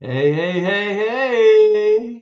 Hey, hey, hey, hey.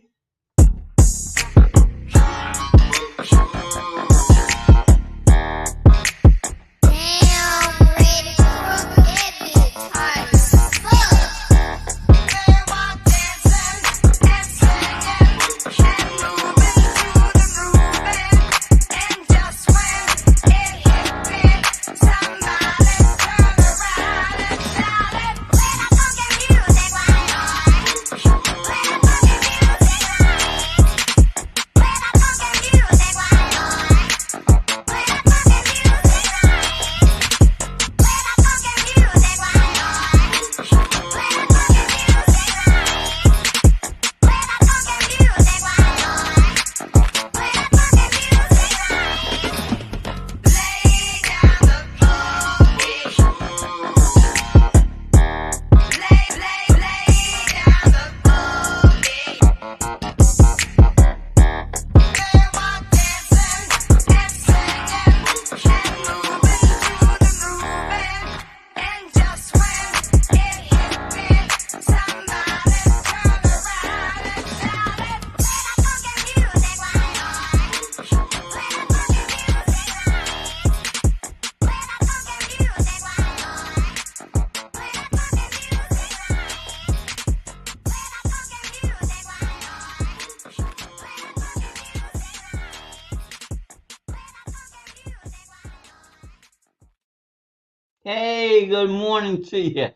Hey, good morning to you.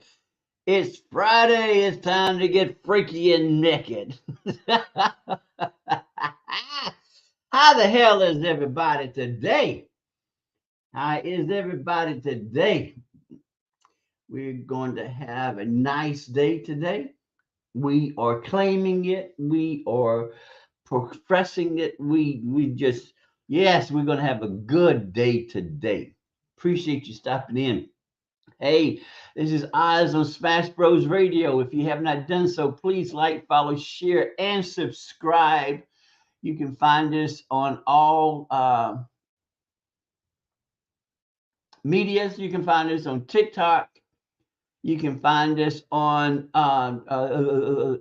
It's Friday. It's time to get freaky and naked. How the hell is everybody today? How is everybody today? We're going to have a nice day today. We are claiming it. We are professing it. We just, yes, we're going to have a good day today. Appreciate you stopping in. Hey, this is OZZz on Smash Bros Radio. If you have not done so, please like, follow, share, and subscribe. You can find us on all medias. You can find us on TikTok. You can find us on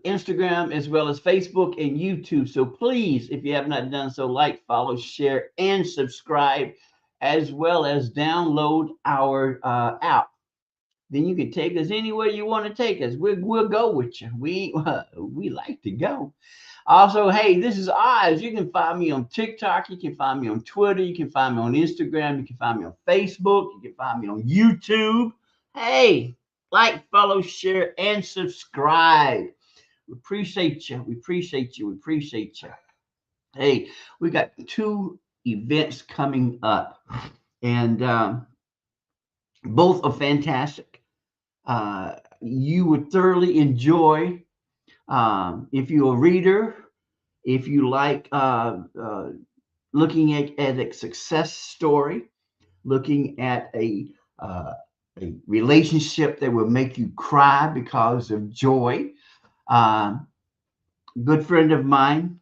Instagram as well as Facebook and YouTube. So please, if you have not done so, like, follow, share, and subscribe, as well as download our app. Then you can take us anywhere you want to take us. We'll go with you. We like to go. Also, hey, this is OZZz. You can find me on TikTok. You can find me on Twitter. You can find me on Instagram. You can find me on Facebook. You can find me on YouTube. Hey, like, follow, share, and subscribe. We appreciate you. We appreciate you. We appreciate you. Hey, we got 2 events coming up, and both are fantastic. You would thoroughly enjoy if you're a reader, if you like looking at a success story, looking at a relationship that will make you cry because of joy. Good friend of mine,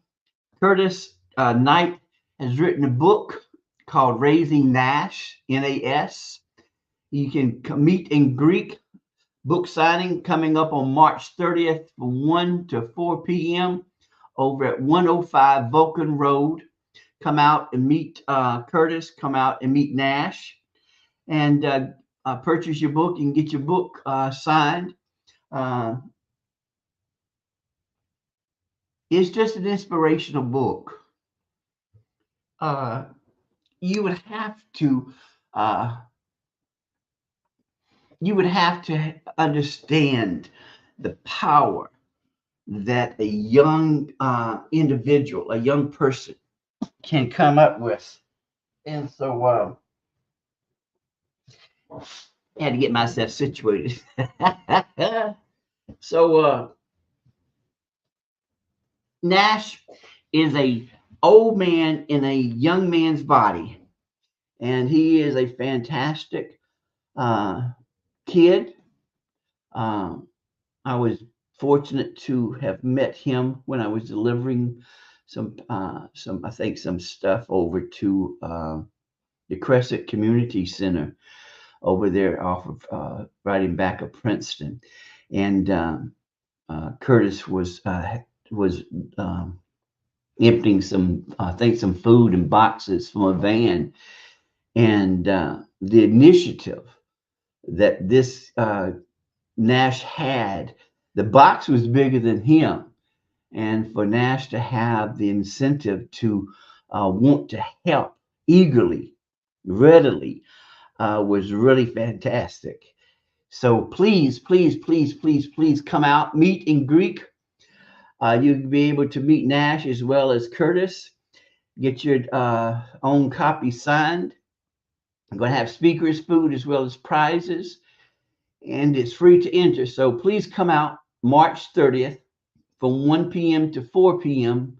Curtis Knight, has written a book called Raising Nash, Nas. You can meet in Greek. Book signing coming up on March 30th from 1 to 4 p.m. over at 105 Vulcan Road. Come out and meet Curtis. Come out and meet Nash. And purchase your book and get your book signed. It's just an inspirational book. You would have to understand the power that a young individual, a young person, can come up with. And so I had to get myself situated. So Nash is a old man in a young man's body, and he is a fantastic kid. I was fortunate to have met him when I was delivering some stuff over to the Crescent Community Center over there off of right in back of Princeton, and Curtis was um, emptying some, I think, some food and boxes from a van, and the initiative that this Nash had, the box was bigger than him, and for Nash to have the incentive to want to help eagerly, readily, was really fantastic. So please, please, please, please, please come out, meet in Greek. You'll be able to meet Nash as well as Curtis. Get your own copy signed. I'm going to have speakers, food, as well as prizes, and it's free to enter. So please come out March 30th from 1 p.m. to 4 p.m.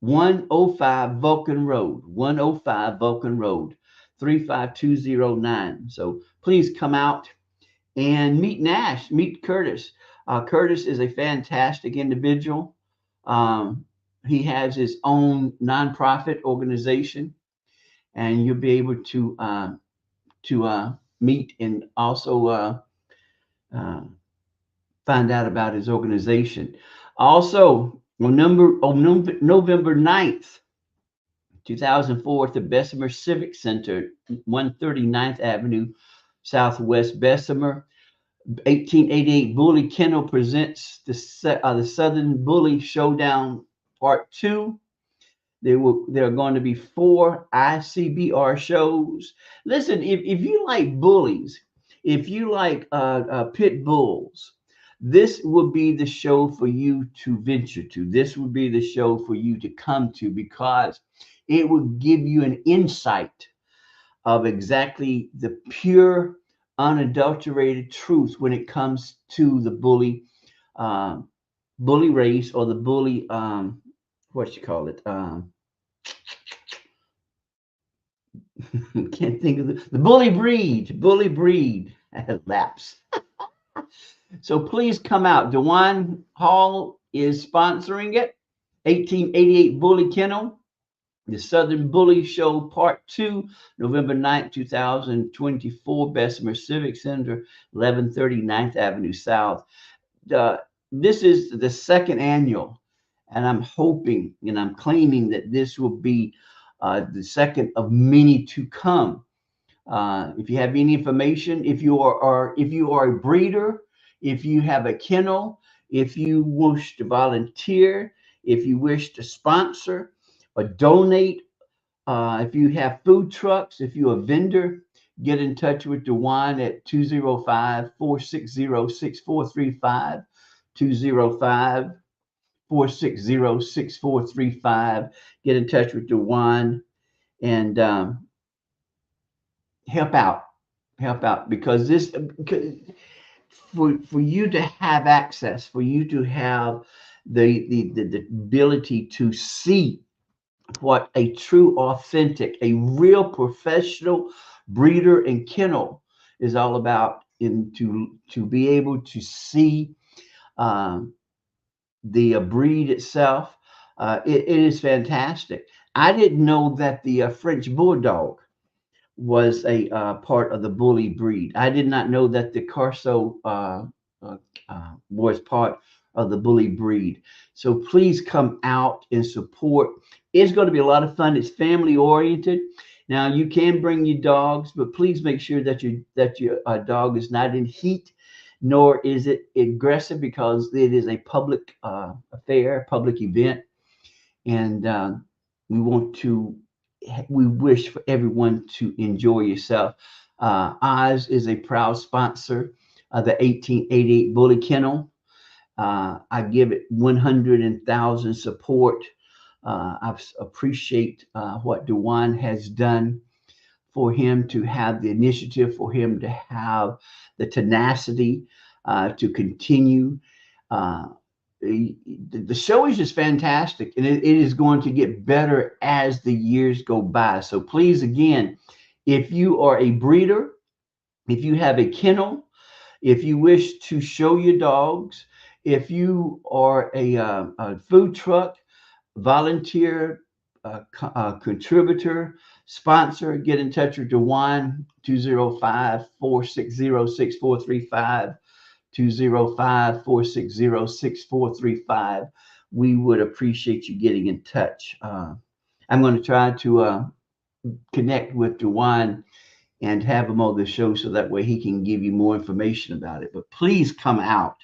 105 Vulcan Road, 105 Vulcan Road, 35209. So please come out and meet Nash, meet Curtis. Curtis is a fantastic individual. Um, he has his own nonprofit organization, and you'll be able to meet and also uh, find out about his organization. Also, November 9th, 2004, at the Bessemer Civic Center, 139th Avenue, Southwest Bessemer. 1888 Bully Kennel presents the Southern Bully Showdown Part 2. There are going to be 4 ICBR shows. Listen, if you like bullies, if you like pit bulls, this will be the show for you to venture to. This will be the show for you to come to, because it will give you an insight of exactly the pure, unadulterated truth when it comes to the um, bully race, or the bully, what you call it? Can't think of the bully breed. Bully breed lapse. So please come out. DeWine Hall is sponsoring it. 1888 Bully Kennel, the Southern Bully Show Part 2, November 9th, 2024, Bessemer Civic Center, 1130 9th Avenue South. Uh, this is the second annual, and I'm hoping and I'm claiming that this will be the second of many to come. If you have any information, if you are a breeder, if you have a kennel, if you wish to volunteer, if you wish to sponsor or donate, if you have food trucks, if you're a vendor, get in touch with DeWine at 205-460-6435, 205-460-6435. Get in touch with DeWine and help out. Help out, because for you to have access, for you to have the ability to see what a true, authentic, a real professional breeder and kennel is all about, in to be able to see um, the breed itself. It is fantastic. I didn't know that the French Bulldog was a part of the bully breed. I did not know that the Corso was part of the bully breed. So please come out and support. It's going to be a lot of fun. It's family oriented. Now you can bring your dogs, but please make sure that your dog is not in heat, nor is it aggressive, because it is a public affair, public event, and we want to we wish for everyone to enjoy yourself. OZZz is a proud sponsor of the 1888 Bully Kennel. I give it 100,000 support. I appreciate what DeWine has done for him to have the initiative, for him to have the tenacity to continue. Uh, the show is just fantastic, and it is going to get better as the years go by. So please, again, if you are a breeder, if you have a kennel, if you wish to show your dogs, if you are a food truck, volunteer, contributor, sponsor, get in touch with DeWine, 205-460-6435, 205-460-6435. We would appreciate you getting in touch. I'm going to try to connect with Dewan and have him on the show so that way he can give you more information about it. But please come out.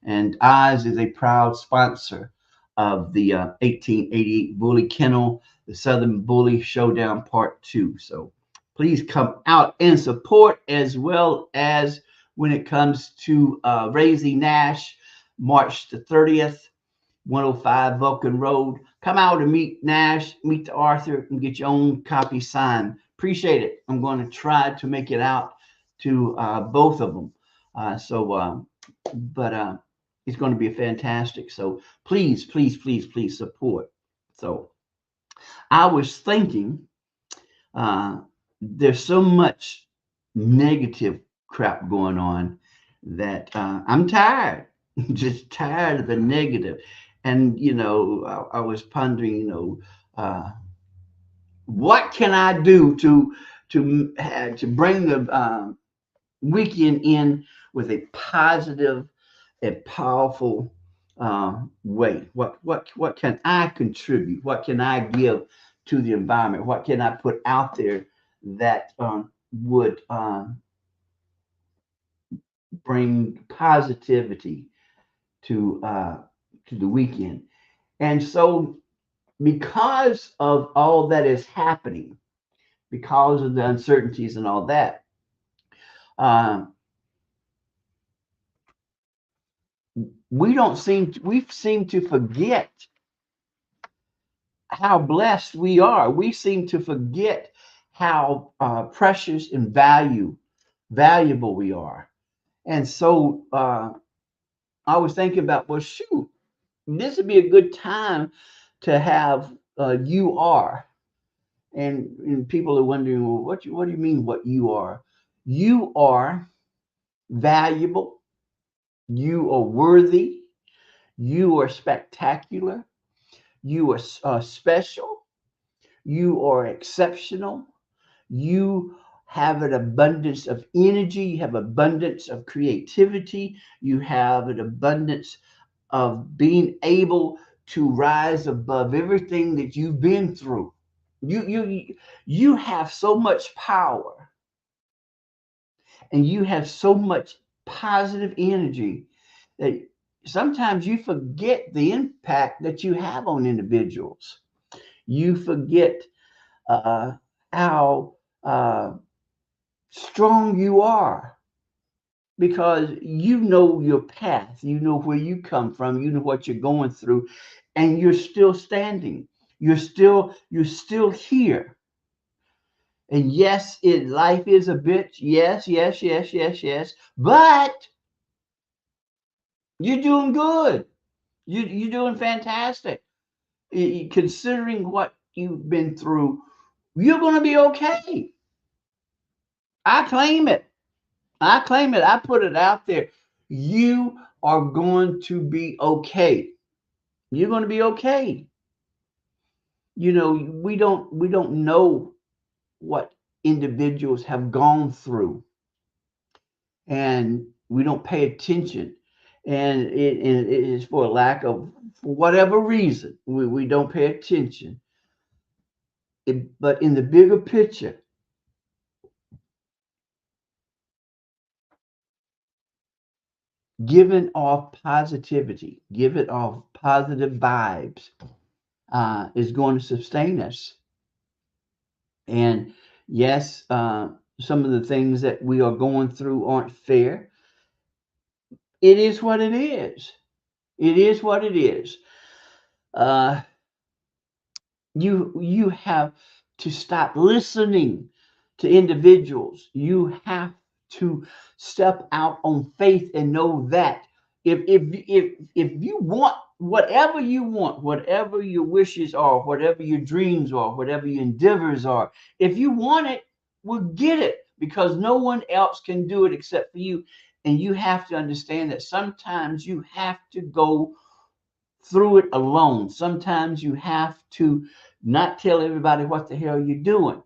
And OZZz is a proud sponsor of the 1888 Bully Kennel, the Southern Bully Showdown Part 2. So please come out and support, as well as when it comes to Raising Nash, March the 30th. 105 Vulcan Road. Come out and meet Nash, meet the Arthur, and get your own copy signed. Appreciate it. I'm going to try to make it out to both of them. But it's going to be fantastic. So please, please, please, please support. So I was thinking, there's so much negative crap going on that I'm tired, just tired of the negative. And I was pondering, what can I do to bring the weekend in with a positive and powerful way? What can I contribute? What can I give to the environment? What can I put out there that would bring positivity to the weekend? And so, because of all that is happening, because of the uncertainties and all that, uh, we seem to forget how blessed we are. We seem to forget how precious and valuable we are. And so I was thinking about, well, shoot, this would be a good time to have you are. And people are wondering, well, what do you mean what you are? You are valuable. You are worthy. You are spectacular. You are special. You are exceptional. You have an abundance of energy. You have abundance of creativity. You have an abundance of being able to rise above everything that you've been through. You have so much power, and you have so much positive energy that sometimes you forget the impact that you have on individuals. You forget how strong you are, because you know your path, you know where you come from, you know what you're going through, and you're still standing. You're still here. And yes, life is a bitch. Yes, yes, yes, yes, yes. But you're doing good. You're doing fantastic. Considering what you've been through, you're going to be okay. I claim it. I claim it. I put it out there. You are going to be okay. You're going to be okay. We don't know what individuals have gone through, and we don't pay attention. And it is for lack of, for whatever reason, we don't pay attention. But in the bigger picture, giving off positivity, giving off positive vibes is going to sustain us. And yes, some of the things that we are going through aren't fair. It is what it is. It is what it is. Uh, you have to stop listening to individuals. You have to step out on faith and know that if you want whatever your wishes are, whatever your dreams are, whatever your endeavors are, if you want it, we'll get it, because no one else can do it except for you. And you have to understand that sometimes you have to go through it alone. Sometimes you have to not tell everybody what the hell you're doing,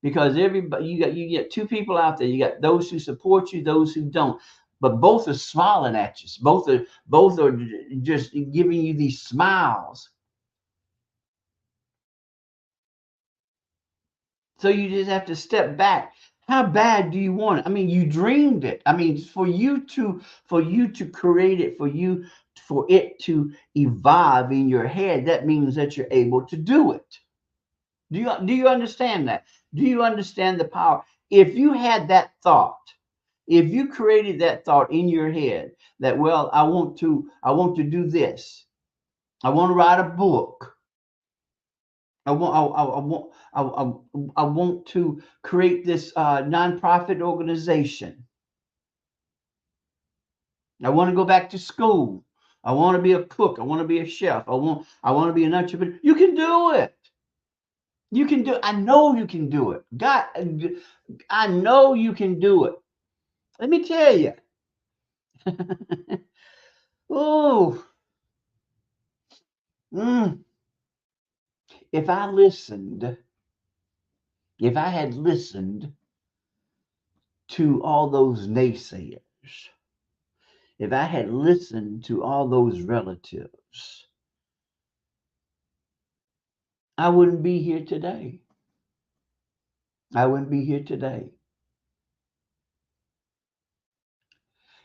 because everybody, you get two people out there. You got those who support you, those who don't. but both are smiling at you. Both are just giving you these smiles. So you just have to step back. How bad do you want it? I mean, you dreamed it. I mean, for you to create it, for it to evolve in your head, that means that you're able to do it. Do you understand that? Do you understand the power? If you had that thought, if you created that thought in your head that, well, I want to do this. I want to write a book. I want to create this nonprofit organization. I want to go back to school. I want to be a cook. I want to be a chef. I want to be an entrepreneur. You can do it. You can do. I know you can do it. God, I know you can do it. Let me tell you. Oh, mm, if I listened, if I had listened to all those naysayers, if I had listened to all those relatives, I wouldn't be here today. I wouldn't be here today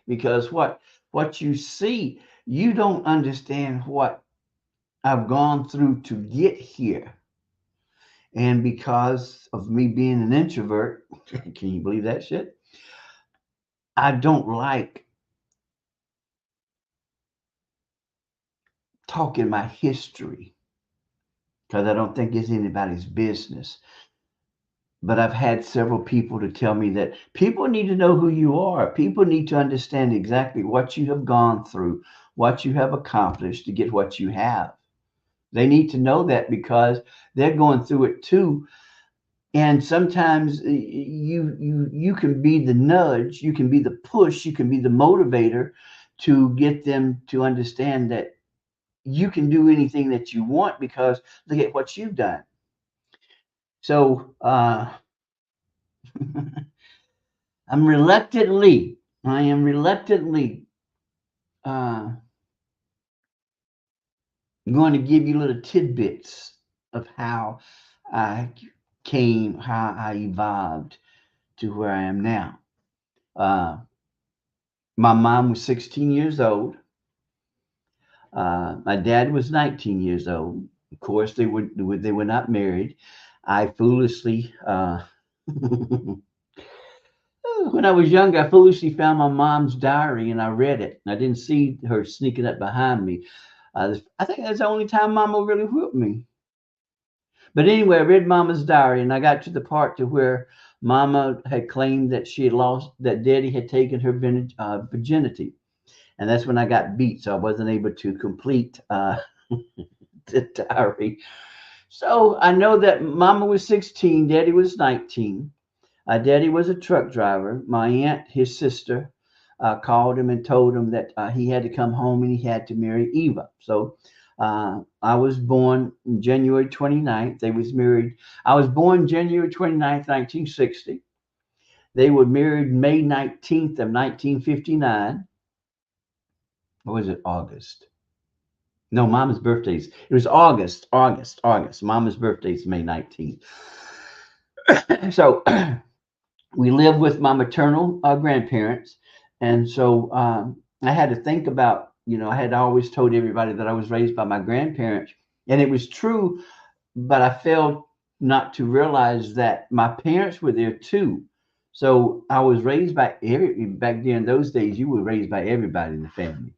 because what you see, you don't understand what I've gone through to get here. And because of me being an introvert, can you believe that shit? I don't like talking my history because I don't think it's anybody's business. But I've had several people to tell me that people need to know who you are. People need to understand exactly what you have gone through, what you have accomplished to get what you have. They need to know that because they're going through it too. And sometimes you can be the nudge, you can be the push, you can be the motivator to get them to understand that you can do anything that you want because look at what you've done. So I am reluctantly uh, going to give you little tidbits of how I how I evolved to where I am now. Uh, my mom was 16 years old. My dad was 19 years old. Of course, they were not married. I foolishly, when I was younger, I foolishly found my mom's diary and I read it. I didn't see her sneaking up behind me. I think that's the only time Mama really whooped me. But anyway, I read Mama's diary and I got to the part to where Mama had claimed that she had lost, that Daddy had taken her virginity. And that's when I got beat, so I wasn't able to complete the diary. So I know that Mama was 16, Daddy was 19. Daddy was a truck driver. My aunt, his sister, called him and told him that he had to come home and he had to marry Eva. So I was born January 29th. They was married. I was born January 29th, 1960. They were married May 19th of 1959. Or was it August? No, Mama's birthday's. It was August. Mama's birthday's May 19th. So we lived with my maternal grandparents. And so I had to think about, I had always told everybody that I was raised by my grandparents. And it was true, but I failed not to realize that my parents were there too. So I was raised by back there in those days, you were raised by everybody in the family.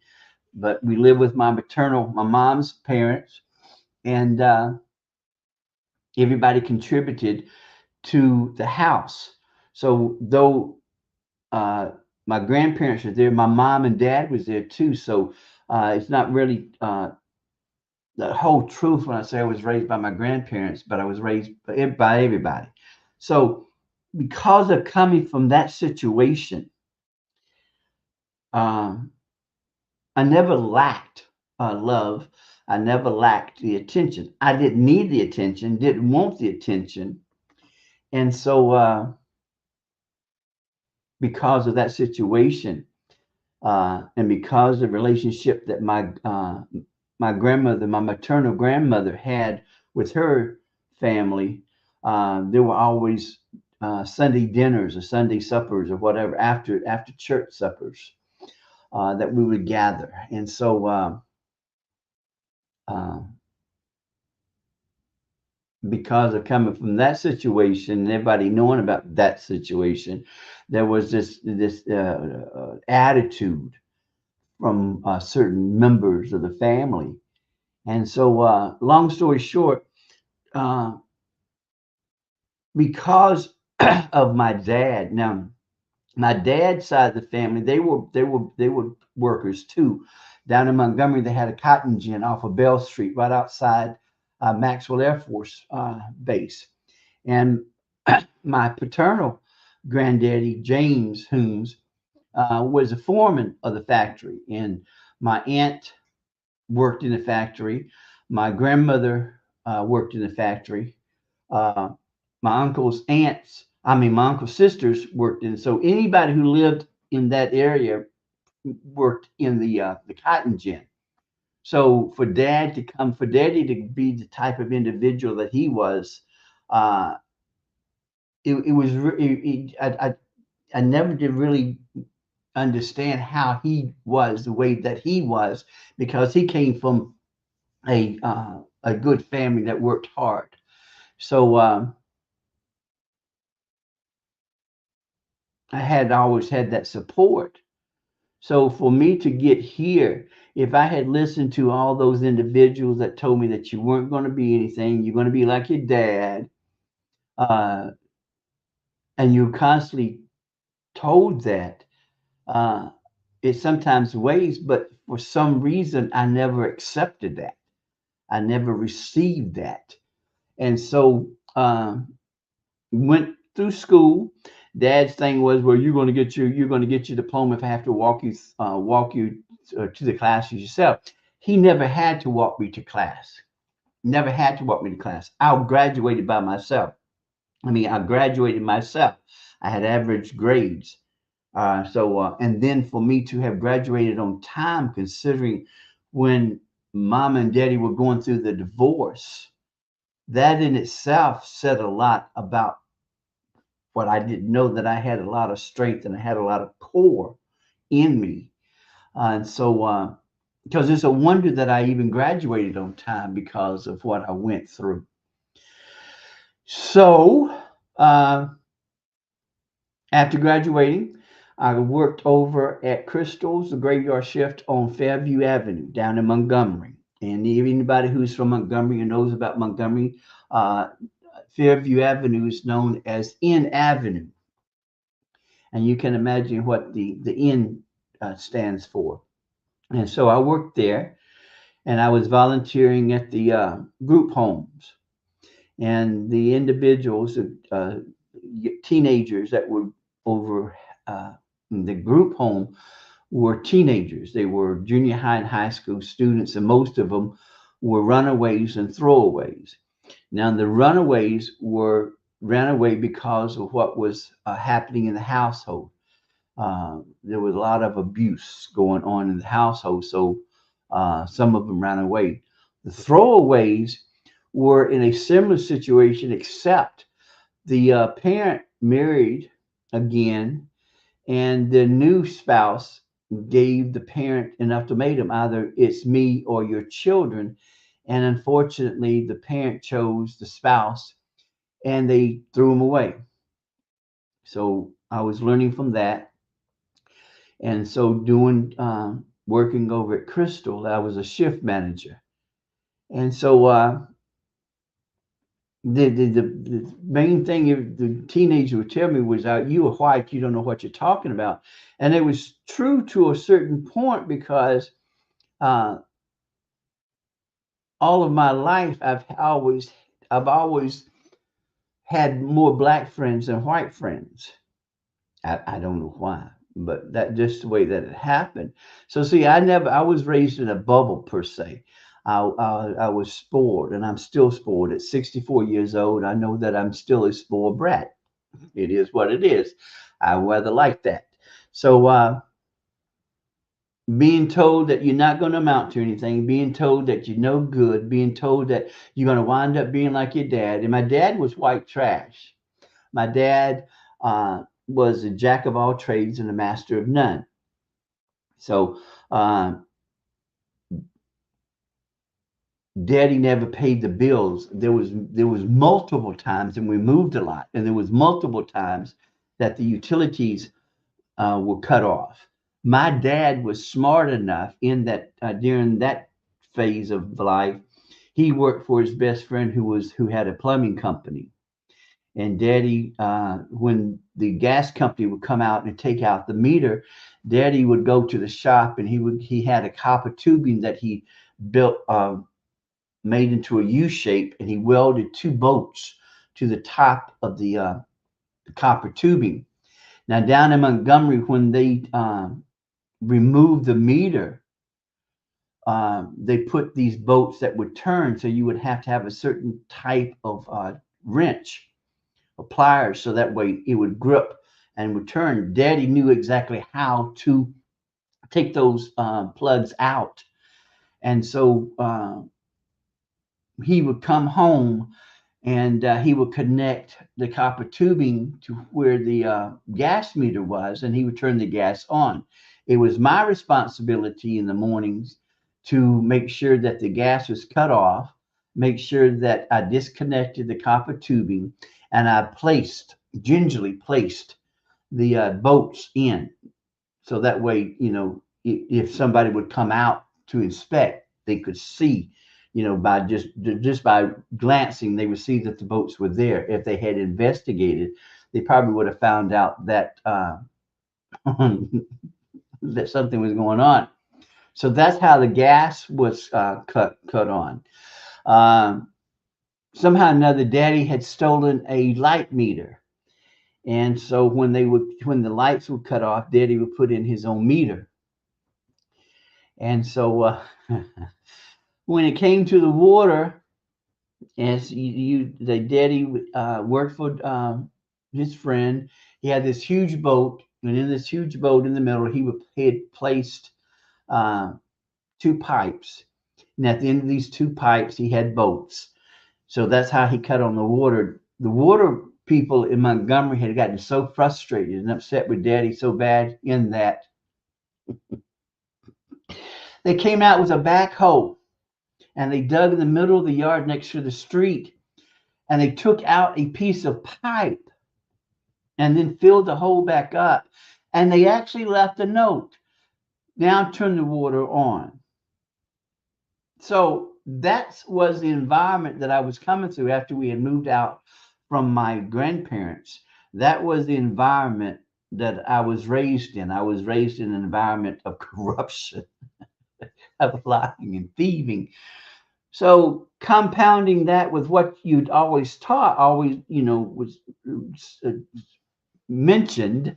But we lived with my mom's parents, and everybody contributed to the house. So though my grandparents were there, my mom and dad was there too. So it's not really the whole truth when I say I was raised by my grandparents, but I was raised by everybody. So because of coming from that situation, um, I never lacked love. I never lacked the attention. I didn't need the attention, didn't want the attention. And so, because of that situation, And because of the relationship that my grandmother, my maternal grandmother, had with her family, there were always Sunday dinners or Sunday suppers or whatever after church suppers that we would gather. And so uh, because of coming from that situation and everybody knowing about that situation, there was this attitude from certain members of the family. And so, long story short, uh, because of my dad, now my dad's side of the family, they were workers too. Down in Montgomery, they had a cotton gin off of Bell Street, right outside Maxwell Air Force Base. And my paternal granddaddy, James Holmes, was a foreman of the factory. And my aunt worked in the factory. My grandmother worked in the factory. Uh, my uncle's sisters worked in. So anybody who lived in that area worked in the cotton gin. So for daddy to be the type of individual that he was, uh, it was I never did really understand how he was the way that he was because he came from a good family that worked hard. So I had always had that support. So for me to get here, if I had listened to all those individuals that told me that you weren't going to be anything, you're going to be like your dad, uh, and you're constantly told that, uh, it sometimes weighs, but for some reason, I never accepted that. I never received that. And so, went through school. Dad's thing was, well, you're going to get your diploma if I have to walk you to the classes yourself. He never had to walk me to class. Never had to walk me to class. I graduated by myself. I graduated myself. I had average grades. And then for me to have graduated on time, considering when mom and daddy were going through the divorce, that in itself said a lot about what I didn't know, that I had a lot of strength and I had a lot of core in me. And so, because it's a wonder that I even graduated on time because of what I went through. So, uh, after graduating, I worked over at Crystal's, the graveyard shift on Fairview Avenue down in Montgomery. And anybody who's from Montgomery and knows about Montgomery, uh, Fairview Avenue is known as N Avenue. And you can imagine what the N stands for. And so I worked there and I was volunteering at the group homes. And the individuals, teenagers that were over the group home were teenagers. They were junior high and high school students, and most of them were runaways and throwaways. Now, the runaways were ran away because of what was happening in the household. There was a lot of abuse going on in the household, so some of them ran away. The throwaways were in a similar situation, except the parent married again, and the new spouse gave the parent an ultimatum: either it's me or your children. And unfortunately, the parent chose the spouse and they threw him away. So I was learning from that. And so, doing working over at Crystal, I was a shift manager. And so, the main thing the teenager would tell me was, "You are white, you don't know what you're talking about," and it was true to a certain point because uh, all of my life I've always had more black friends than white friends. I don't know why, but that just the way that it happened. So see, I was raised in a bubble per se. I was spoiled, and I'm still spoiled at 64 years old. I know that I'm still a spoiled brat. It is what it is. I rather like that. So being told that you're not going to amount to anything, being told that you're no good, being told that you're going to wind up being like your dad. And my dad was white trash. My dad was a jack of all trades and a master of none. So uh, Daddy never paid the bills. There was multiple times, and we moved a lot, and there was multiple times that the utilities were cut off. My dad was smart enough in that during that phase of life, he worked for his best friend who had a plumbing company. And Daddy, when the gas company would come out and take out the meter, Daddy would go to the shop and he had a copper tubing that he built, made into a U shape, and he welded two bolts to the top of the copper tubing. Now down in Montgomery, when they removed the meter, they put these bolts that would turn, so you would have to have a certain type of wrench or pliers, so that way it would grip and would turn. Daddy knew exactly how to take those plugs out, and so he would come home and he would connect the copper tubing to where the gas meter was, and he would turn the gas on. It was my responsibility in the mornings to make sure that the gas was cut off, make sure that I disconnected the copper tubing, and I gingerly placed the bolts in. So that way, if somebody would come out to inspect, they could see, by just by glancing, they would see that the boats were there. If they had investigated, they probably would have found out that that something was going on. So that's how the gas was cut on. Um, Somehow or another, Daddy had stolen a light meter, and so when the lights would cut off, Daddy would put in his own meter. And so when it came to the water, as the daddy worked for his friend, he had this huge boat, and in this huge boat in the middle, he had placed uh, two pipes, and at the end of these two pipes, he had boats. So that's how he cut on the water. The water people in Montgomery had gotten so frustrated and upset with Daddy so bad in that they came out with a backhoe and they dug in the middle of the yard next to the street, and they took out a piece of pipe and then filled the hole back up. And they actually left a note: now turn the water on. So that was the environment that I was coming through after we had moved out from my grandparents. That was the environment that I was raised in. I was raised in an environment of corruption, of lying and thieving. So compounding that with what you'd always taught, always, was uh, mentioned.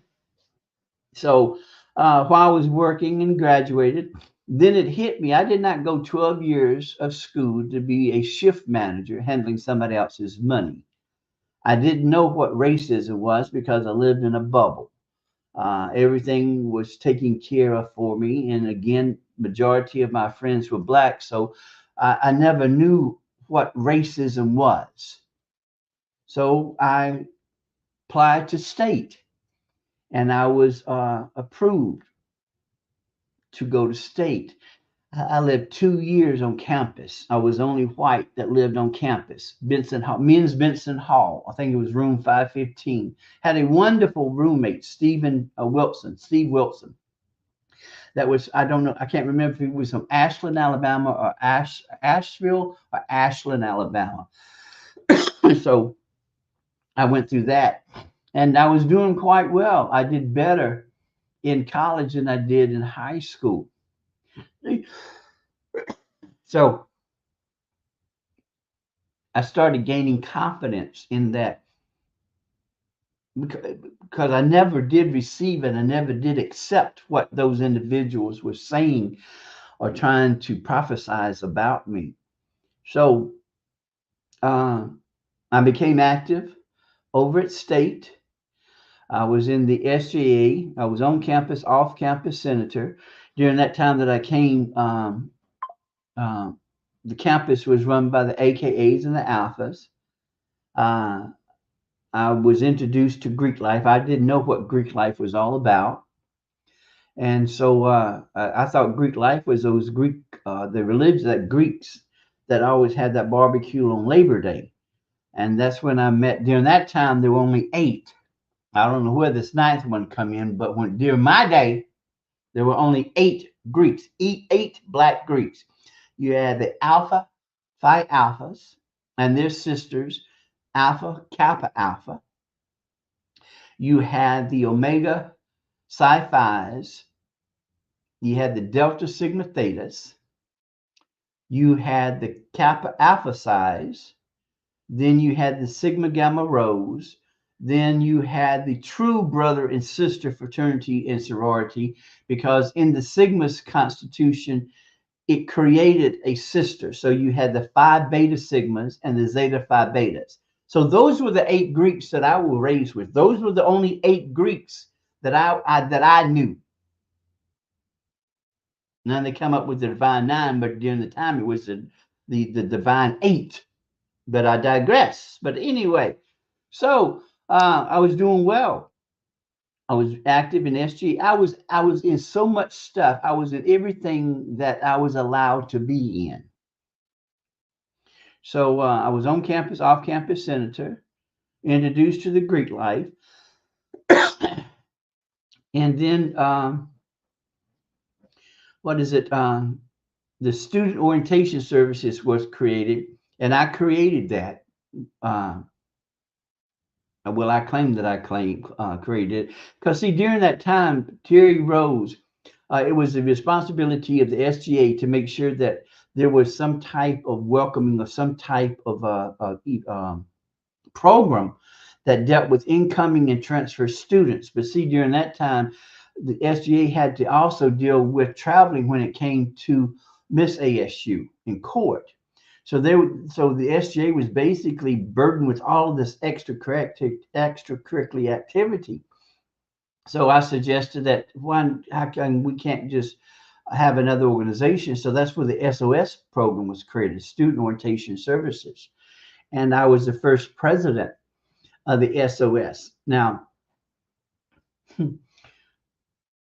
So while I was working and graduated, then it hit me. I did not go 12 years of school to be a shift manager handling somebody else's money. I didn't know what racism was because I lived in a bubble. Everything was taken care of for me. And again, majority of my friends were black. So I never knew what racism was. So I applied to state, and I was approved to go to state. I lived 2 years on campus. I was the only white that lived on campus. Benson Hall, men's Benson Hall. I think it was room 515. Had a wonderful roommate, Steve Wilson. That was, I don't know, I can't remember if he was from Ashland, Alabama, or Asheville, or Ashland, Alabama. So I went through that, and I was doing quite well. I did better in college than I did in high school. So I started gaining confidence in that, because I never did receive it. I never did accept what those individuals were saying or trying to prophesize about me. So I became active over at state. I was in the SGA. I was on campus, off campus senator. During that time that I came, um, the campus was run by the AKAs and the Alphas. Uh, I was introduced to Greek life. I didn't know what Greek life was all about. And so I thought Greek life was those Greek, the religion that Greeks that always had that barbecue on Labor Day. And that's when I met. During that time, there were only 8. I don't know where this ninth one come in, but when during my day, there were only 8 Greeks, 8 black Greeks. You had the Alpha Phi Alphas and their sisters, Alpha Kappa Alpha. You had the Omega Psi Phi's. You had the Delta Sigma Thetas. You had the Kappa Alpha Psi's. Then you had the Sigma Gamma Rhos. Then you had the true brother and sister fraternity and sorority, because in the Sigma's constitution, it created a sister. So you had the Phi Beta Sigmas and the Zeta Phi Betas. So those were the 8 Greeks that I was raised with. Those were the only 8 Greeks that I knew. Now they come up with the Divine 9, but during the time it was the Divine 8. But I digress. But anyway, so I was doing well. I was active in SG. I was in so much stuff. I was in everything that I was allowed to be in. So I was on campus, off campus senator, introduced to the Greek life, and then what is it? The student orientation services was created, and I created that. Well, I claim that created it, because see, during that time, Terry Rose, it was the responsibility of the SGA to make sure that there was some type of welcoming or some type of program that dealt with incoming and transfer students. But see, during that time, the SGA had to also deal with traveling when it came to Miss ASU in court. So the SGA was basically burdened with all of this extracurricular activity. So I suggested that how come we can't just have another organization? So that's where the SOS program was created, Student Orientation Services. And I was the first president of the SOS. Now,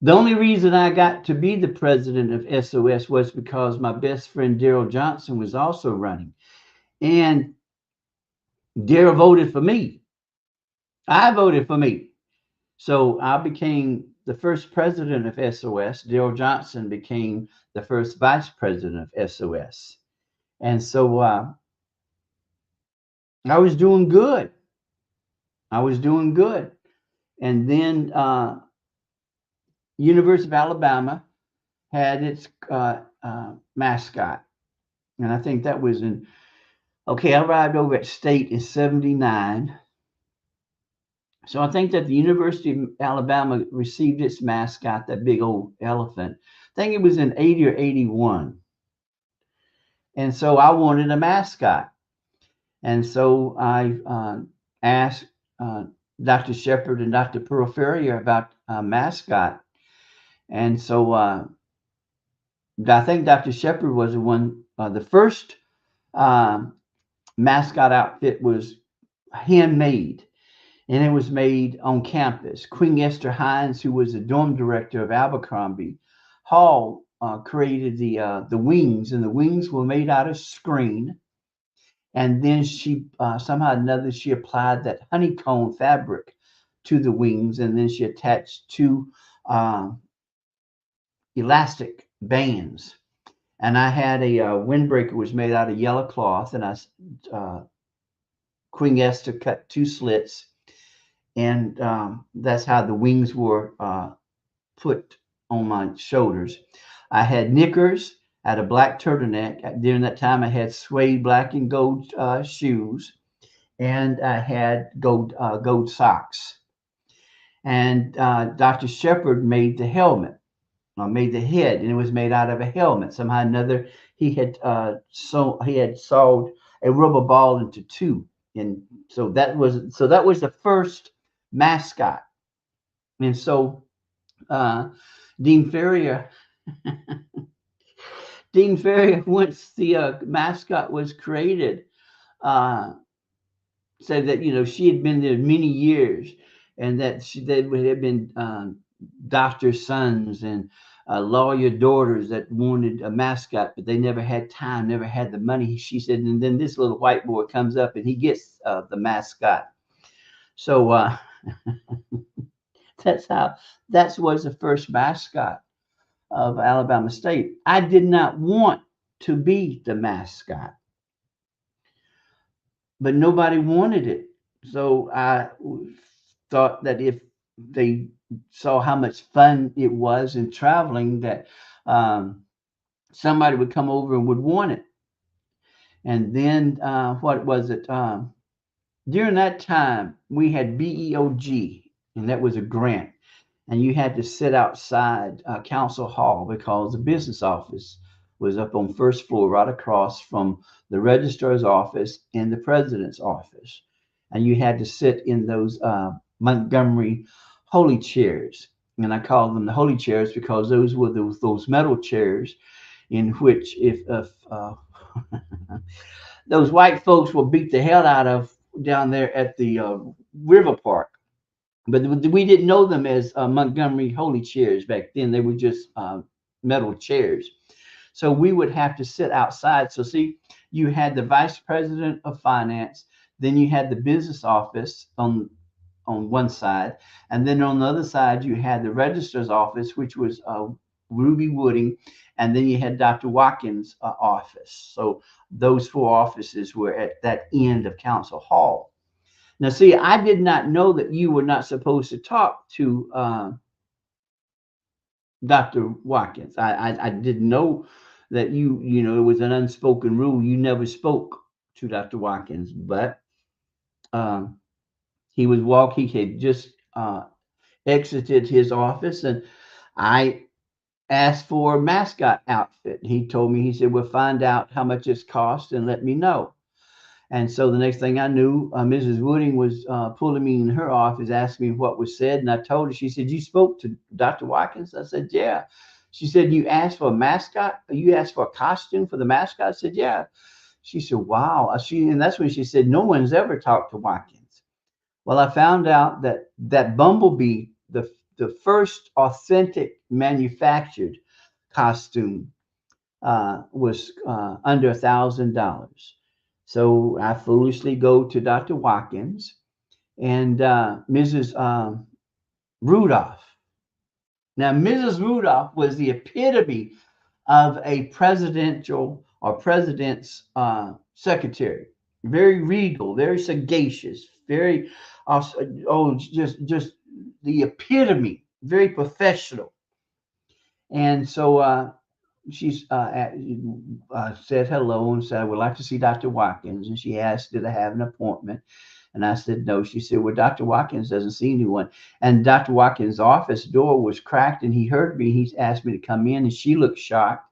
the only reason I got to be the president of SOS was because my best friend Daryl Johnson was also running. And Daryl voted for me. I voted for me. So I became the first president of SOS. Daryl Johnson became the first vice president of SOS. And so I was doing good. I was doing good. And then University of Alabama had its mascot. And I think that was I arrived over at State in 79. So I think that the University of Alabama received its mascot, that big old elephant. I think it was in 80 or 81. And so I wanted a mascot. And so I asked Dr. Shepard and Dr. Pearl Ferrier about a mascot. And so I think Dr. Shepard was the one, the first mascot outfit was handmade, and it was made on campus. Queen Esther Hines, who was the dorm director of Abercrombie Hall, created the wings, and the wings were made out of screen. And then she somehow or another she applied that honeycomb fabric to the wings, and then she attached 2 elastic bands. And I had a windbreaker was made out of yellow cloth, and Queen Esther cut 2 slits, and that's how the wings were put on my shoulders. I had knickers, I had a black turtleneck. During that time, I had suede black and gold shoes, and I had gold socks. And Dr. Shepard made the helmet. Made the head, and it was made out of a helmet. Somehow or another, he had sawed a rubber ball into 2, and so that was the first mascot. And so uh, Dean Ferrier, Dean Ferrier, once the mascot was created, uh, said that she had been there many years, and that they would have been doctor sons and lawyer daughters that wanted a mascot, but they never had time, never had the money. She said, and then this little white boy comes up and he gets the mascot. So that's how that was the first mascot of Alabama State. I did not want to be the mascot, but nobody wanted it. So I thought that if they saw how much fun it was in traveling, that um, somebody would come over and would want it. And then what was it? During that time, we had BEOG, and that was a grant. And you had to sit outside Council Hall because the business office was up on first floor, right across from the registrar's office and the president's office. And you had to sit in those Montgomery holy chairs. And I call them the holy chairs because those were those metal chairs in which if those white folks will beat the hell out of down there at the river park. But we didn't know them as Montgomery holy chairs back then. They were just metal chairs. So we would have to sit outside. So see, you had the vice president of finance, then you had the business office on one side, and then on the other side you had the registrar's office, which was Ruby Wooding, and then you had Dr. Watkins' office. So those four offices were at that end of Council Hall. Now, see, I did not know that you were not supposed to talk to Dr. Watkins. I didn't know that it was an unspoken rule. You never spoke to Dr. Watkins, but um, he had just exited his office, and I asked for a mascot outfit. He told me, he said, "We'll find out how much it's cost and let me know." And so the next thing I knew, Mrs. Wooding was pulling me in her office, asking me what was said. And I told her, she said, "You spoke to Dr. Watkins?" I said, "Yeah." She said, "You asked for a mascot? You asked for a costume for the mascot?" I said, "Yeah." She said, "Wow." And that's when she said, "No one's ever talked to Watkins." Well, I found out that Bumblebee, the first authentic manufactured costume, was under $1,000. So I foolishly go to Dr. Watkins and Mrs. Rudolph. Now, Mrs. Rudolph was the epitome of a presidential or president's secretary. Very regal, very sagacious, very just the epitome, very professional. And so she's said hello and said, "I would like to see Dr. Watkins." And she asked, "Did I have an appointment?" And I said, "No." She said, "Well, Dr. Watkins doesn't see anyone." And Dr. Watkins' office door was cracked, and he heard me. He asked me to come in, and she looked shocked.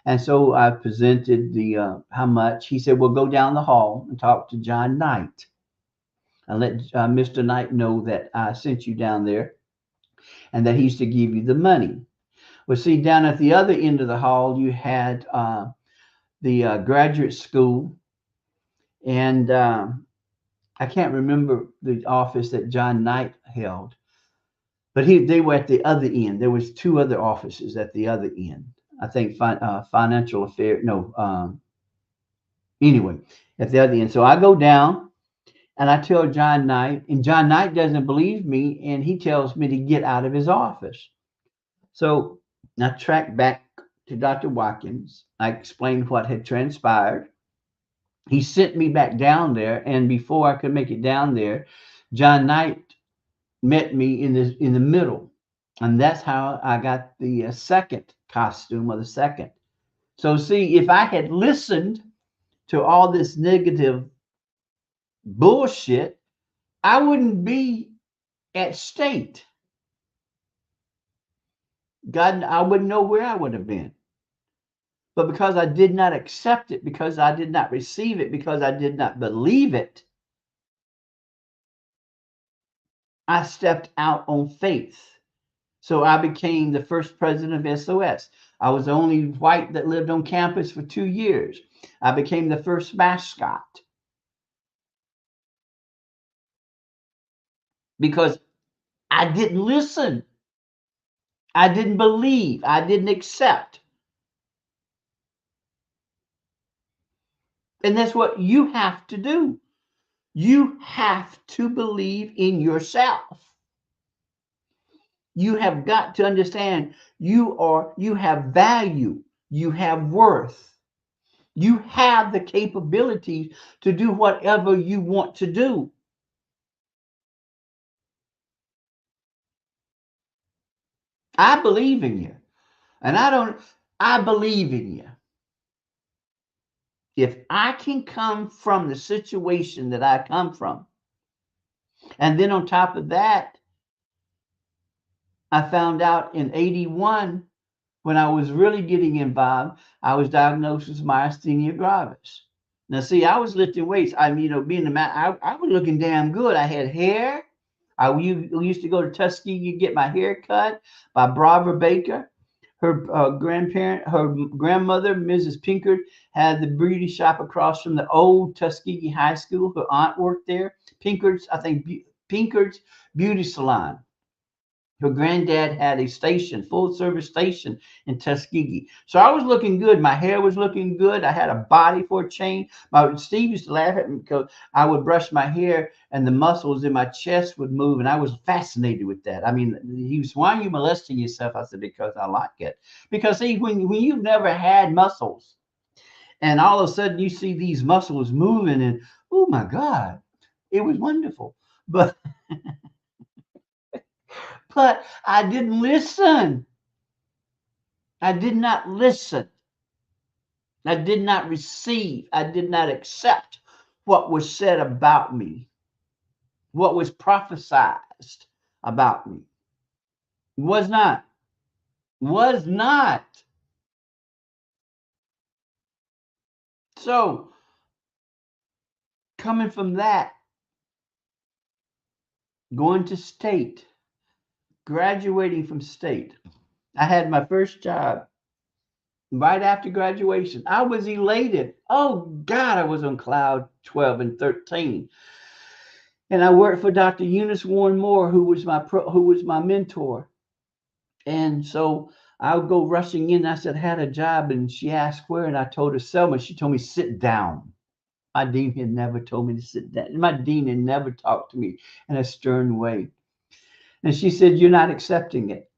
And so I presented the how much. He said, "Well, go down the hall and talk to John Knight and let Mr. Knight know that I sent you down there and that he's to give you the money." Well, see, down at the other end of the hall, you had the graduate school, and I can't remember the office that John Knight held, but they were at the other end. There was two other offices at the other end. I think financial affair. No, anyway, at the other end. So I go down and I tell John Knight, and John Knight doesn't believe me, and he tells me to get out of his office. So I tracked back to Dr. Watkins. I explained what had transpired. He sent me back down there, and before I could make it down there, John Knight met me in the middle, and that's how I got the second costume, or the second. So see, if I had listened to all this negative bullshit, I wouldn't be at state. God, I wouldn't know where I would have been. But because I did not accept it, because I did not receive it, because I did not believe it, I stepped out on faith. So I became the first president of SOS. I was the only white that lived on campus for 2 years. I became the first mascot because I didn't listen. I didn't believe. I didn't accept. And that's what you have to do. You have to believe in yourself. You have got to understand you have value, you have worth. You have the capability to do whatever you want to do. I believe in you. And I believe in you. If I can come from the situation that I come from, and then on top of that, I found out in 81 when I was really getting involved, I was diagnosed with myasthenia gravis. Now, see, I was lifting weights. I mean, being a man, I was looking damn good. I had hair. We used to go to Tuskegee get my hair cut by Barbara Baker. Her her grandmother, Mrs. Pinkard, had the beauty shop across from the old Tuskegee High School. Her aunt worked there. Pinkard's Beauty Salon. Her granddad had a station, full service station in Tuskegee. So I was looking good. My hair was looking good. I had a body for a change. Steve used to laugh at me because I would brush my hair and the muscles in my chest would move. And I was fascinated with that. I mean, he was, why are you molesting yourself? I said, because I like it. Because see, when you've never had muscles and all of a sudden you see these muscles moving and, oh my God, it was wonderful. But I didn't listen. I did not listen. I did not receive. I did not accept what was said about me, what was prophesied about me. Was not. Was not. So, coming from that, going to state, graduating from state, I had my first job right after graduation. I was elated. Oh, God, I was on cloud 12 and 13. And I worked for Dr. Eunice Warren Moore, who was my mentor. And so I would go rushing in. I said, I had a job, and she asked where, and I told her Selma. She told me sit down. My dean had never told me to sit down. My dean had never talked to me in a stern way. And she said, you're not accepting it.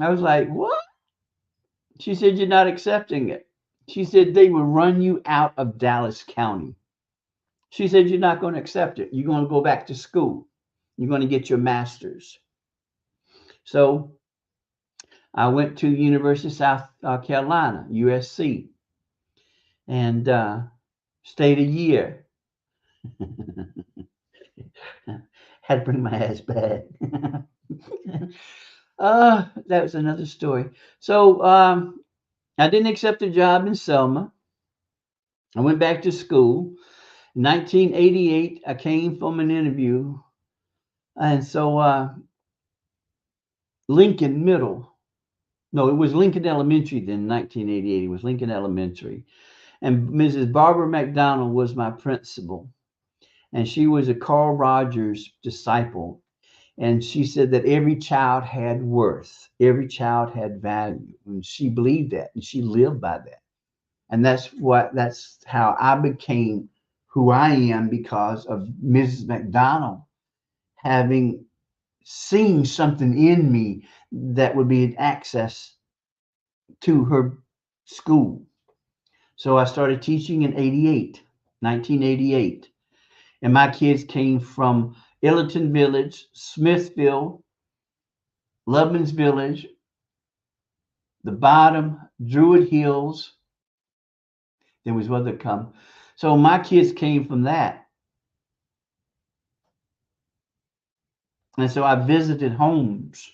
I was like, what? She said, you're not accepting it. She said, they will run you out of Dallas County. She said, you're not going to accept it. You're going to go back to school. You're going to get your master's. So I went to University of South Carolina, USC, and stayed a year. Had to bring my ass back. That was another story. So I didn't accept a job in Selma. I went back to school. In 1988, I came from an interview. And so Lincoln Middle. No, it was Lincoln Elementary then, 1988. It was Lincoln Elementary. And Mrs. Barbara McDonald was my principal. And she was a Carl Rogers disciple. And she said that every child had worth, every child had value. And she believed that, and she lived by that. And that's how I became who I am because of Mrs. McDonald having seen something in me that would be an access to her school. So I started teaching in 1988. And my kids came from Illerton Village, Smithville, Loveman's Village, the Bottom, Druid Hills. There was one that come. So my kids came from that. And so I visited homes.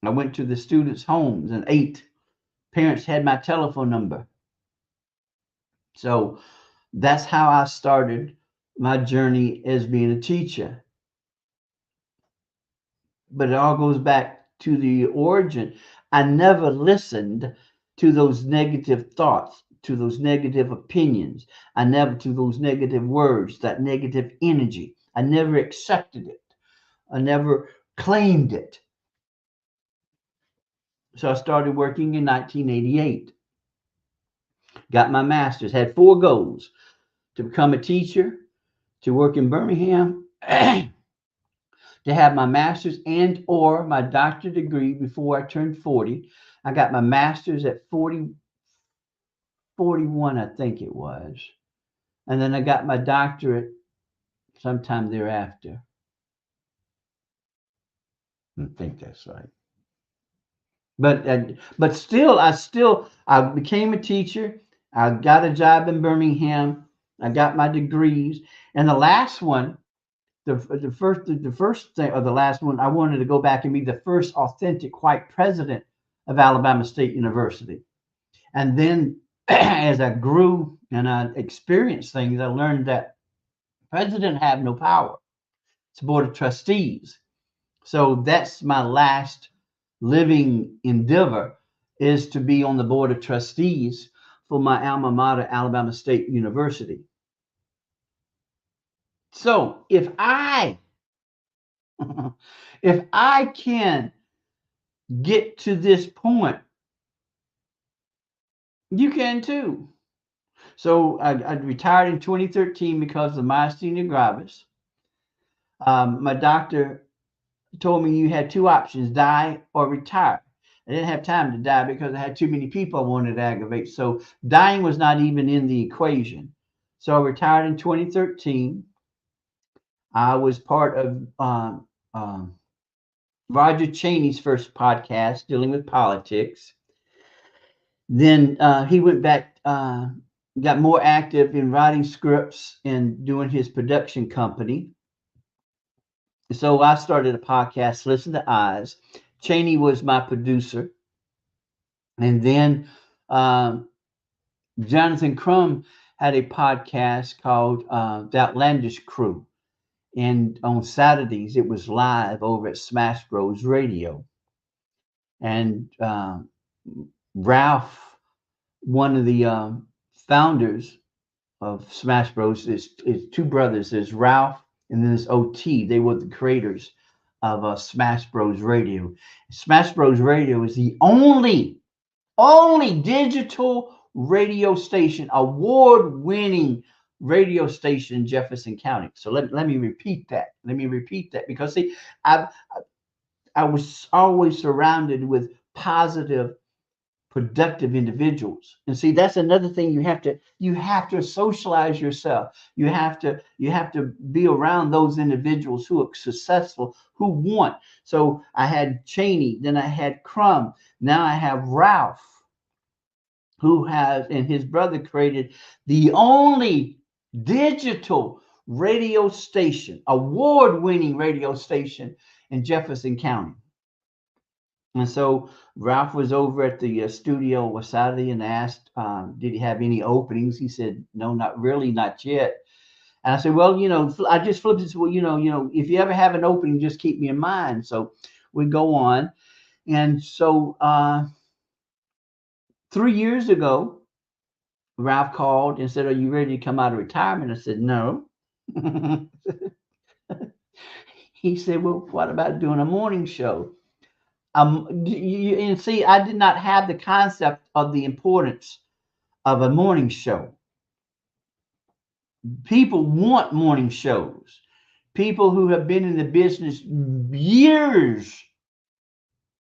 I went to the students' homes and ate. Parents had my telephone number. So that's how I started my journey as being a teacher. but it all goes back to the origin. I never listened to those negative thoughts, to those negative opinions. I never to those negative words, that negative energy. I never accepted it. I never claimed it. So I started working in 1988. Got my master's, had four goals: to become a teacher, to work in Birmingham, to have my master's and or my doctorate degree before I turned 40. I got my master's at 41, I think it was. And then I got my doctorate sometime thereafter. I think that's right. But still, I became a teacher. I got a job in Birmingham. I got my degrees, and the last one, the first thing or the last one, I wanted to go back and be the first authentic white president of Alabama State University. And then, as I grew and I experienced things, I learned that president have no power. It's a board of trustees. So that's my last living endeavor, is to be on the board of trustees for my alma mater, Alabama State University. So if I can get to this point, you can too. So I retired in 2013 because of myasthenia gravis. My doctor told me you had two options: die or retire. I didn't have time to die because I had too many people I wanted to aggravate. So dying was not even in the equation. So I retired in 2013. I was part of Roger Cheney's first podcast dealing with politics. Then he went back, got more active in writing scripts and doing his production company. So I started a podcast, Listen to OZZz. Cheney was my producer. And then Jonathan Crum had a podcast called The Outlandish Crew. And on Saturdays, it was live over at Smash Bros Radio. And Ralph, one of the founders of Smash Bros, is two brothers. There's Ralph and then there's OT. They were the creators of Smash Bros Radio. Smash Bros Radio is the only digital radio station, award-winning radio station in Jefferson County. So let me repeat that. Let me repeat that, because see, I was always surrounded with positive, productive individuals. And see, that's another thing. You have to socialize yourself. You have to be around those individuals who are successful, who want. So I had Cheney, then I had Crum, now I have Ralph, who has, and his brother created the only digital radio station, award-winning radio station in Jefferson County. And so Ralph was over at the studio on Saturday and asked, did he have any openings? He said, no, not really, not yet. And I said, well, I just flipped it. Well, if you ever have an opening, just keep me in mind. So we go on. And so 3 years ago, Ralph called and said, are you ready to come out of retirement? I said, no. He said, well, what about doing a morning show? And see, I did not have the concept of the importance of a morning show. People want morning shows. People who have been in the business years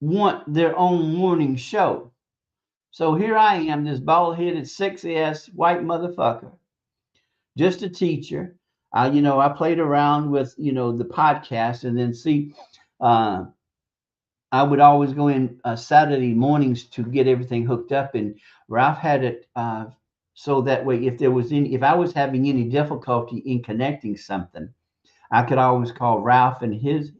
want their own morning show. So here I am, this bald-headed, sexy-ass white motherfucker, just a teacher. I played around with, the podcast, and then see, I would always go in Saturday mornings to get everything hooked up, and Ralph had it so that way, if I was having any difficulty in connecting something, I could always call Ralph, and his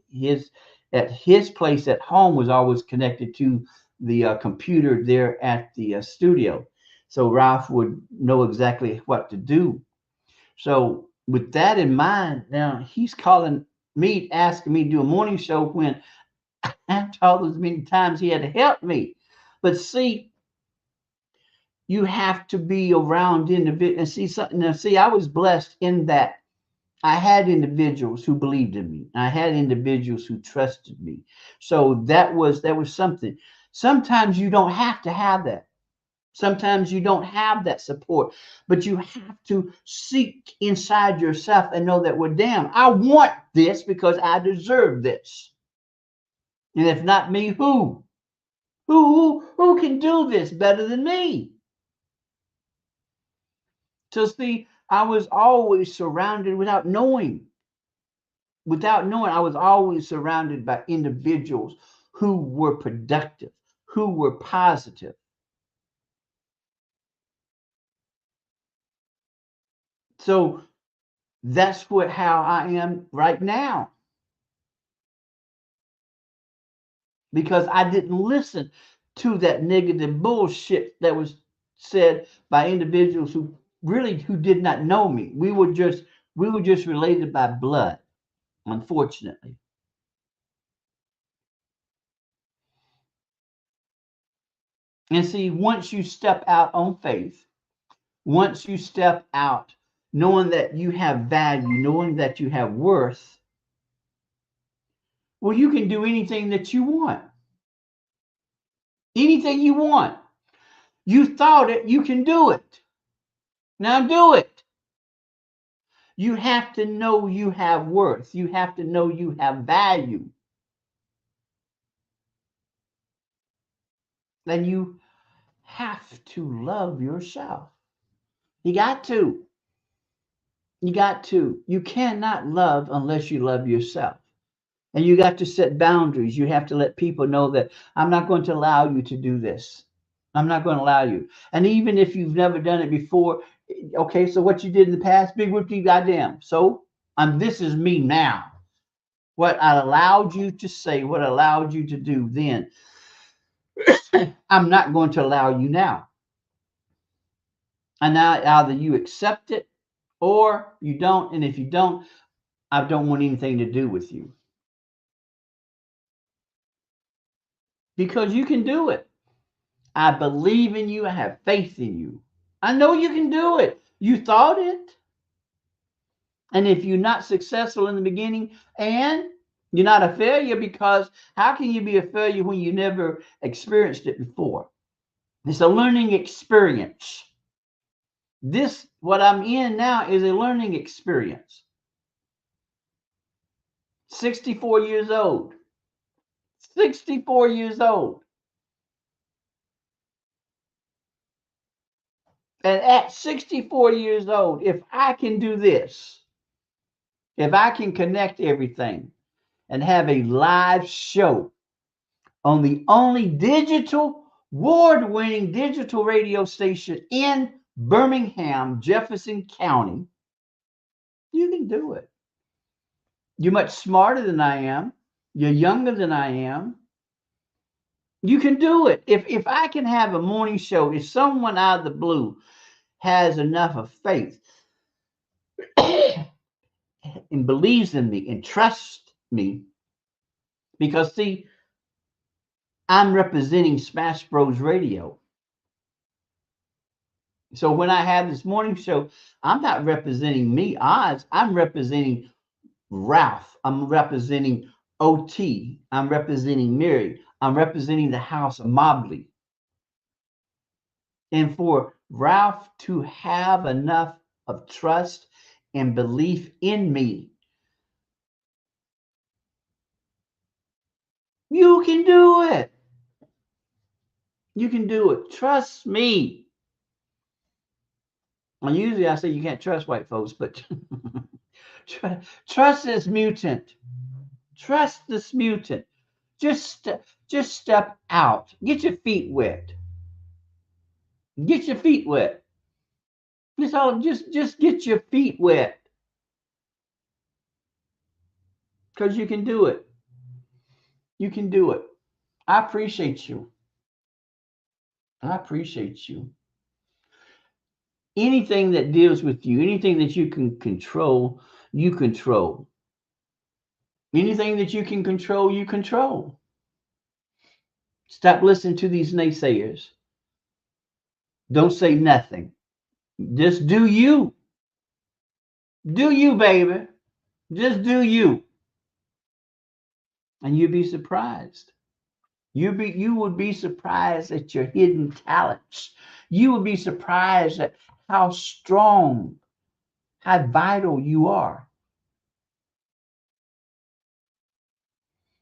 place at home was always connected to the computer there at the studio. So Ralph would know exactly what to do. So with that in mind, now he's calling me, asking me to do a morning show when After all those many times he had to help me. But see, you have to be around individuals and see something. Now, see, I was blessed in that I had individuals who believed in me. I had individuals who trusted me. So that was something. Sometimes you don't have to have that. Sometimes you don't have that support, but you have to seek inside yourself and know that, well, damn, I want this because I deserve this. And if not me, who? Who can do this better than me? So see, I was always surrounded without knowing. I was always surrounded by individuals who were productive, who were positive. So that's how I am right now, because I didn't listen to that negative bullshit that was said by individuals who did not know me. We were just related by blood, unfortunately. And see, once you step out on faith, once you step out knowing that you have value, knowing that you have worth, well, you can do anything that you want. Anything you want. You thought it, you can do it. Now do it. You have to know you have worth. You have to know you have value. Then you have to love yourself. You got to. You got to. You cannot love unless you love yourself. And you got to set boundaries. You have to let people know that I'm not going to allow you to do this. I'm not going to allow you. And even if you've never done it before, okay, so what you did in the past, big whoopty goddamn. So this is me now. What I allowed you to say, what I allowed you to do then, I'm not going to allow you now. And now either you accept it or you don't. And if you don't, I don't want anything to do with you. Because you can do it. I believe in you. I have faith in you. I know you can do it. You thought it. And if you're not successful in the beginning, and you're not a failure, because how can you be a failure when you never experienced it before? It's a learning experience. This, what I'm in now, is a learning experience. 64 years old. 64 years old. And at 64 years old, if I can do this, if I can connect everything and have a live show on the only award-winning digital radio station in Birmingham, Jefferson County, you can do it. You're much smarter than I am. You're younger than I am. You can do it. If I can have a morning show, if someone out of the blue has enough of faith and believes in me and trusts me, because see, I'm representing Smash Bros Radio. So when I have this morning show, I'm not representing me, Oz. I'm representing Ralph. I'm representing OT. I'm representing Mary. I'm representing the house of Mobley. And for Ralph to have enough of trust and belief in me, you can do it. You can do it. Trust me. And usually I say you can't trust white folks, but trust this mutant. Trust this mutant. Just step out. Get your feet wet. Get your feet wet. Just get your feet wet. Because you can do it. You can do it. I appreciate you. I appreciate you. Anything that deals with you, anything that you can control, you control. Anything that you can control, you control. Stop listening to these naysayers. Don't say nothing. Just do you. Do you, baby. Just do you. And you'd be surprised. You would be surprised at your hidden talents. You would be surprised at how strong, how vital you are,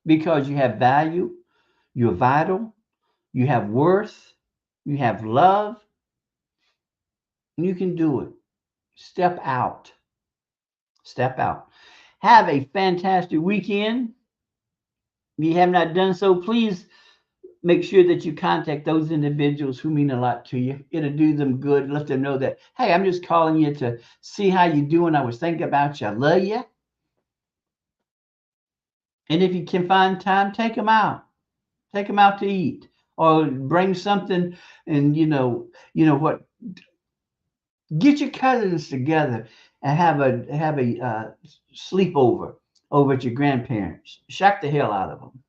because you have value, you're vital, you have worth, you have love, and you can do it. Step out. Step out. Have a fantastic weekend. If you have not done so, please make sure that you contact those individuals who mean a lot to you. It'll do them good. Let them know that, hey, I'm just calling you to see how you're doing. I was thinking about you. I love you. And if you can find time, take them out. Take them out to eat, or bring something. And what? Get your cousins together and have a sleepover over at your grandparents. Shock the hell out of them.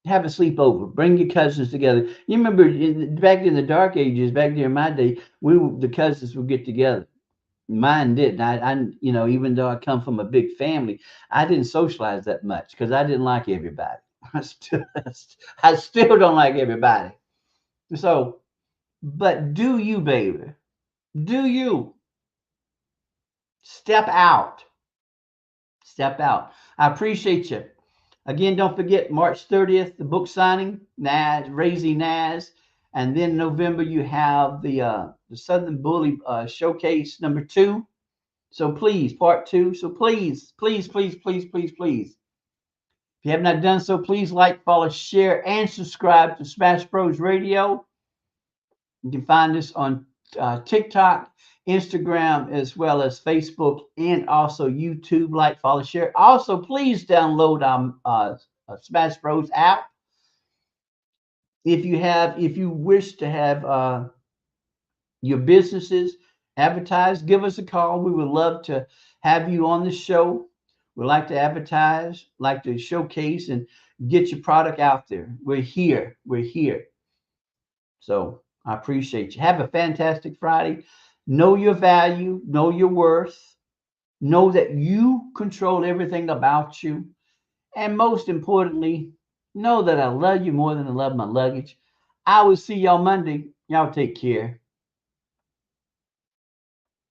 Have a sleepover. Bring your cousins together. You remember back in the dark ages, back there in my day, the cousins would get together. Mine didn't. Even though I come from a big family, I didn't socialize that much because I didn't like everybody. I still don't like everybody. So, but do you, baby? Do you step out? Step out. I appreciate you. Again, don't forget March 30th, the book signing, NAS, Raising NAS. And then November, you have the Southern Bully Showcase #2. So please, part 2. So please, please, please, please, please, please. If you have not done so, please like, follow, share, and subscribe to Smash Bros Radio. You can find us on TikTok, Instagram, as well as Facebook, and also YouTube. Like, follow, share. Also, please download our Smash Bros app. If you wish to have your businesses advertised, give us a call. We would love to have you on the show. We like to advertise, like to showcase and get your product out there. We're here. We're here. So I appreciate you. Have a fantastic Friday. Know your value, know your worth, know that you control everything about you. And most importantly, know that I love you more than I love my luggage. I will see y'all Monday. Y'all take care.